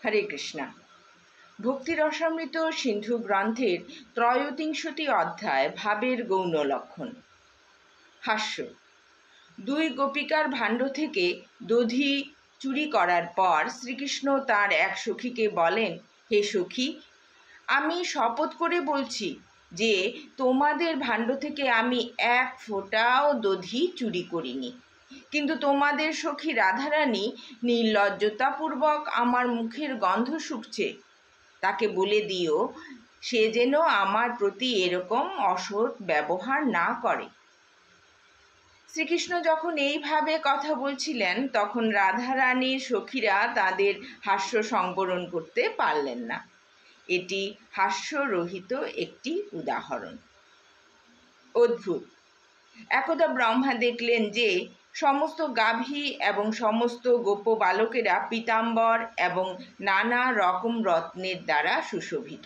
হরে কৃষ্ণা। ভক্তি রসামৃত সিন্ধু গ্রন্থের ত্রয়োবিংশতি অধ্যায় ভাবের গৌণ লক্ষণ। হাস্য। দুই গোপিকার ভাণ্ড থেকে দধি চুরি করার পর শ্রীকৃষ্ণ তার এক সখীকে বলেন, হে সখী, আমি শপথ করে বলছি যে তোমাদের ভাণ্ড থেকে আমি এক ফোঁটাও দধি চুরি করিনি। কিন্তু তোমাদের সখী রাধারানী নির্লজ্জতাপূর্বক আমার মুখের গন্ধ শুকছে। তাকে বলে দিও সে যেন আমার প্রতি এরকম অসৎ ব্যবহার না করে। শ্রীকৃষ্ণ যখন এইভাবে কথা বলছিলেন তখন রাধারানীর সখীরা তাদের হাস্য সংবরণ করতে পারলেন না। এটি হাস্যরহিত একটি উদাহরণ। অদ্ভুত। একদা ব্রহ্মা দেখলেন যে সমস্ত গাভী এবং সমস্ত গোপ বালকেরা পীতাম্বর এবং নানা রকম রত্নের দ্বারা সুশোভিত।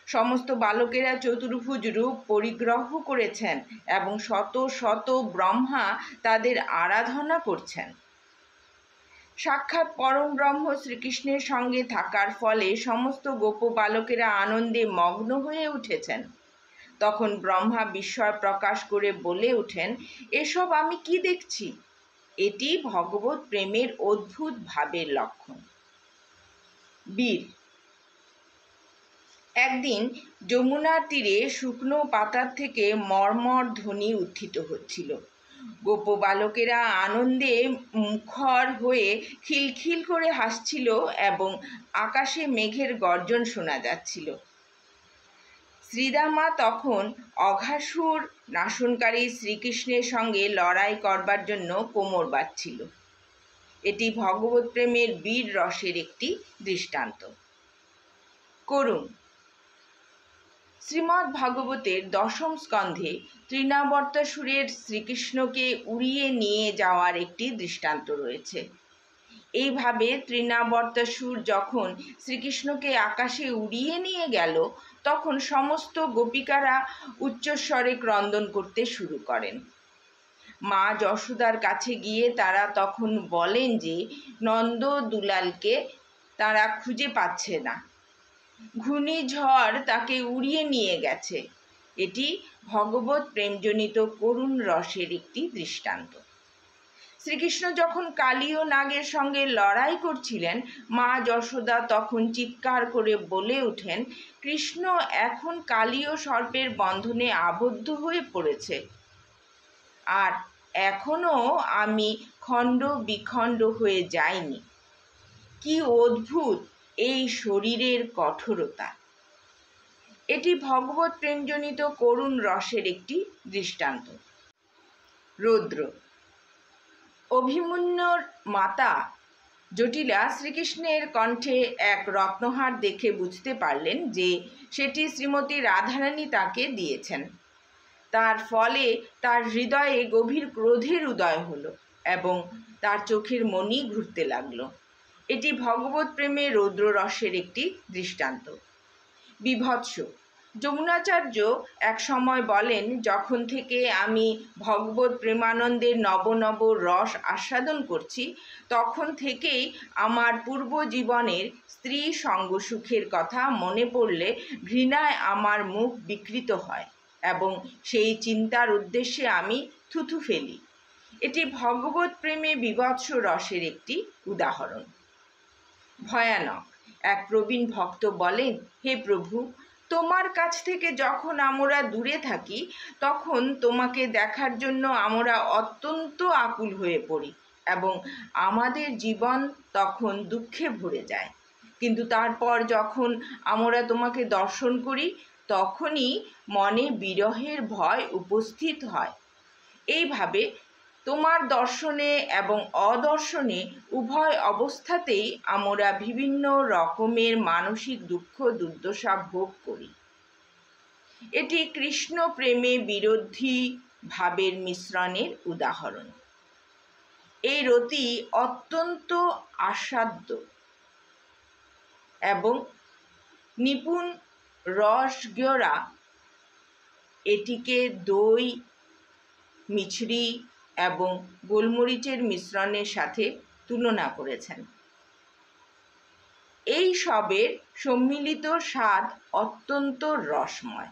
সমস্ত বালকেরা চতুর্ভুজ রূপ পরিগ্রহ করেছেন এবং শত শত ব্রহ্মা তাদের আরাধনা করছেন। সাক্ষাৎ পরম ব্রহ্ম শ্রীকৃষ্ণের সঙ্গে থাকার ফলে সমস্ত গোপ বালকেরা আনন্দে মগ্ন হয়ে উঠেছেন। তখন ব্রহ্মা বিস্ময় প্রকাশ করে বলে ওঠেন, এসব আমি কি দেখছি? এটি ভগবত প্রেমের অদ্ভুত ভাবের লক্ষণ। বীর। একদিন যমুনার তীরে শুকনো পাতার থেকে মর্মর ধ্বনি উত্থিত হচ্ছিল। গোপ বালকেরা আনন্দে মুখর হয়ে খিলখিল করে হাসছিল এবং আকাশে মেঘের গর্জন শোনা যাচ্ছিল। শ্রীদামা তখন অঘাসুর নাশনকারী শ্রীকৃষ্ণের সঙ্গে লড়াই করবার জন্য কোমর বাঁধছিল। এটি ভগবত প্রেমের বীর রসের একটি দৃষ্টান্ত। করুণ। শ্রীমদ্ ভাগবতের দশম স্কন্ধে তৃণাবর্তাসুরের শ্রীকৃষ্ণকে উড়িয়ে নিয়ে যাওয়ার একটি দৃষ্টান্ত রয়েছে। এইভাবে তৃণাবর্তাসুর যখন শ্রীকৃষ্ণকে আকাশে উড়িয়ে নিয়ে গেল তখন সমস্ত গোপিকারা উচ্চস্বরে ক্রন্দন করতে শুরু করেন। মা যশোদার কাছে গিয়ে তারা তখন বলেন যে নন্দ দুলালকে তারা খুঁজে পাচ্ছে না, ঘূর্ণিঝড় তাকে উড়িয়ে নিয়ে গেছে। এটি ভগবত প্রেমজনিত করুণ রসের একটি দৃষ্টান্ত। শ্রীকৃষ্ণ যখন কালীয় নাগের সঙ্গে লড়াই করছিলেন মা যশোদা তখন চিৎকার করে বলে ওঠেন, কৃষ্ণ এখন কালীয় সর্পের বন্ধনে আবদ্ধ হয়ে পড়েছে, আর এখনো আমি খণ্ড বিখণ্ড হয়ে যাইনি। কি অদ্ভুত এই শরীরের কঠোরতা! এটি ভগবত প্রেমজনিত করুণ রসের একটি দৃষ্টান্ত। রৌদ্র। অভিমন্যুর মাতা জটিলা শ্রীকৃষ্ণের কণ্ঠে এক রত্নহার দেখে বুঝতে পারলেন যে সেটি শ্রীমতী রাধারানী তাকে দিয়েছেন। তার ফলে তার হৃদয়ে গভীর ক্রোধের উদয় হলো এবং তার চোখের মণি ঘুরতে লাগলো। এটি ভগবত প্রেমে রৌদ্র রসের একটি দৃষ্টান্ত। বিভৎস। যমুনাচার্য এক সময় বলেন, যখন থেকে আমি ভগবত প্রেমানন্দের নব নব রস আস্বাদন করছি তখন থেকেই আমার পূর্ব জীবনের স্ত্রী সঙ্গ সুখের কথা মনে পড়লে ঘৃণায় আমার মুখ বিকৃত হয় এবং সেই চিন্তার উদ্দেশ্যে আমি থুথু ফেলি। এটি ভগবত প্রেমে বিভৎস রসের একটি উদাহরণ। ভয়ানক। এক প্রবীণ ভক্ত বলেন, হে প্রভু, তোমার কাছ থেকে যখন আমরা দূরে থাকি তখন তোমাকে দেখার জন্য আমরা অত্যন্ত আকুল হয়ে পড়ি এবং আমাদের জীবন তখন দুঃখে ভরে যায়। কিন্তু তারপর যখন আমরা তোমাকে দর্শন করি তখনই মনে বিরহের ভয় উপস্থিত হয়। এইভাবে তোমার দর্শনে এবং অদর্শনে উভয় অবস্থাতেই আমরা বিভিন্ন রকমের মানসিক দুঃখ দুর্দশা ভোগ করি। এটি কৃষ্ণ প্রেমে বিরোধী ভাবের মিশ্রণের উদাহরণ। এই রতি অত্যন্ত আস্বাদ্য এবং নিপুণ রসজ্ঞরা এটিকে দই, মিছরি এবং গোলমরিচের মিশ্রণের সাথে তুলনা করেছেন। এই এই সবের সম্মিলিত স্বাদ অত্যন্ত রসময়।